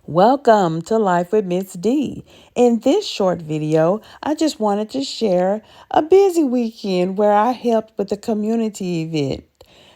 Welcome to Life with Miss D. In this short video, I just wanted to share a busy weekend where I helped with a community event,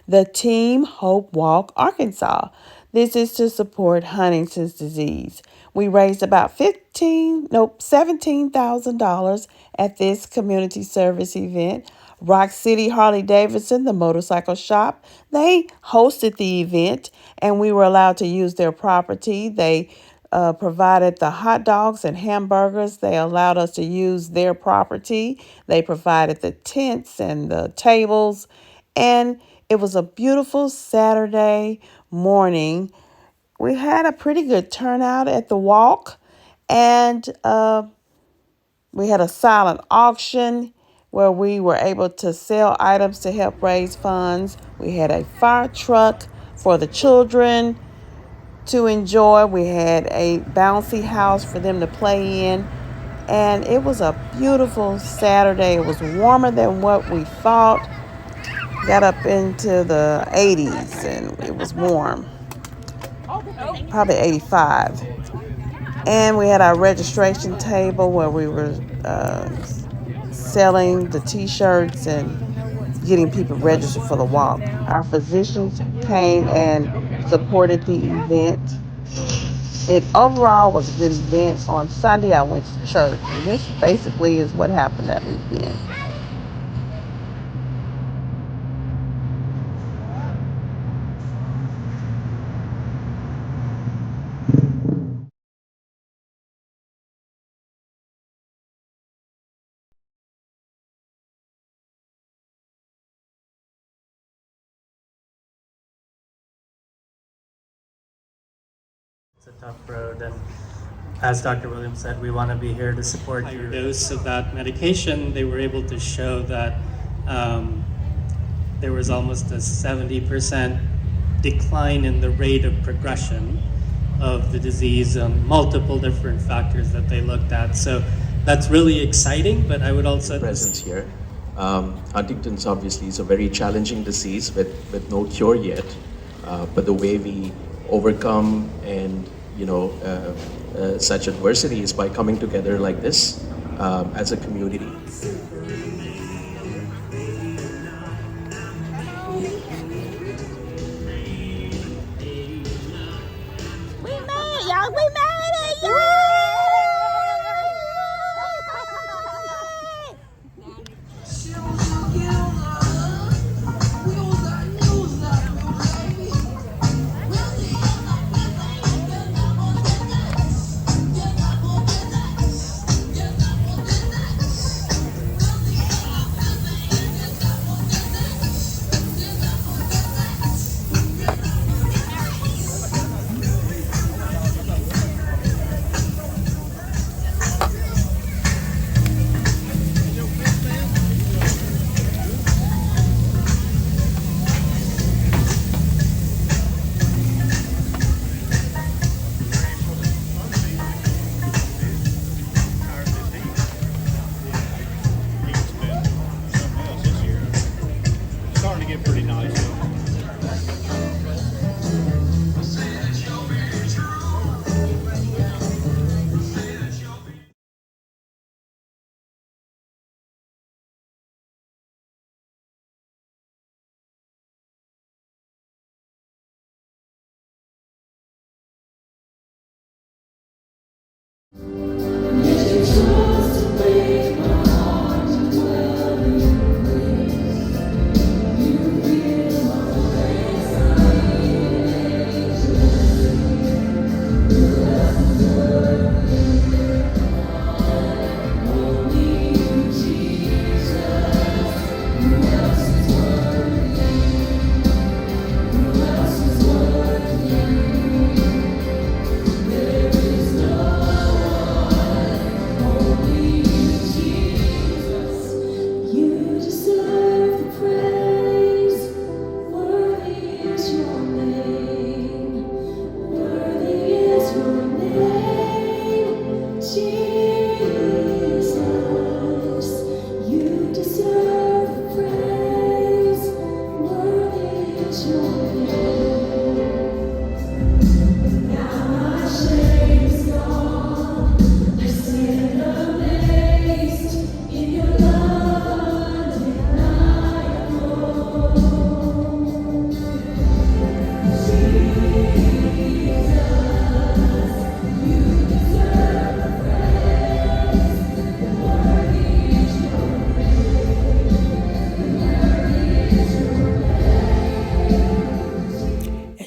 the Team Hope Walk Arkansas. This is to support Huntington's disease. We raised about $17,000 at this community service event. Rock City Harley Davidson, the motorcycle shop, they hosted the event and we were allowed to use their property. They provided the hot dogs and hamburgers. They allowed us to use their property. They provided the tents and the tables. And it was a beautiful Saturday morning. We had a pretty good turnout at the walk. And we had a silent auction where we were able to sell items to help raise funds. We had a fire truck for the children to enjoy. We had a bouncy house for them to play in. And it was a beautiful Saturday. It was warmer than what we thought. Got up into the 80s and it was warm. Probably 85. And we had our registration table where we were selling the t-shirts and getting people registered for the walk. Our physicians came and supported the event. It overall was a good event. On Sunday, I went to church. And this basically is what happened that weekend. It's a tough road, and as Dr. Williams said, we want to be here to support your dose of that medication. They were able to show that there was almost a 70% decline in the rate of progression of the disease on multiple different factors that they looked at. So that's really exciting, but I would also... Presence here. Huntington's obviously is a very challenging disease with no cure yet, but the way we overcome and such adversity is by coming together like this as a community. We made it, y'all! We made it! Yay!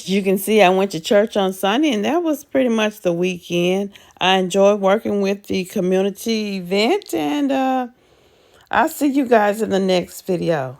As you can see, I went to church on Sunday, and that was pretty much the weekend. I enjoyed working with the community event, and I'll see you guys in the next video.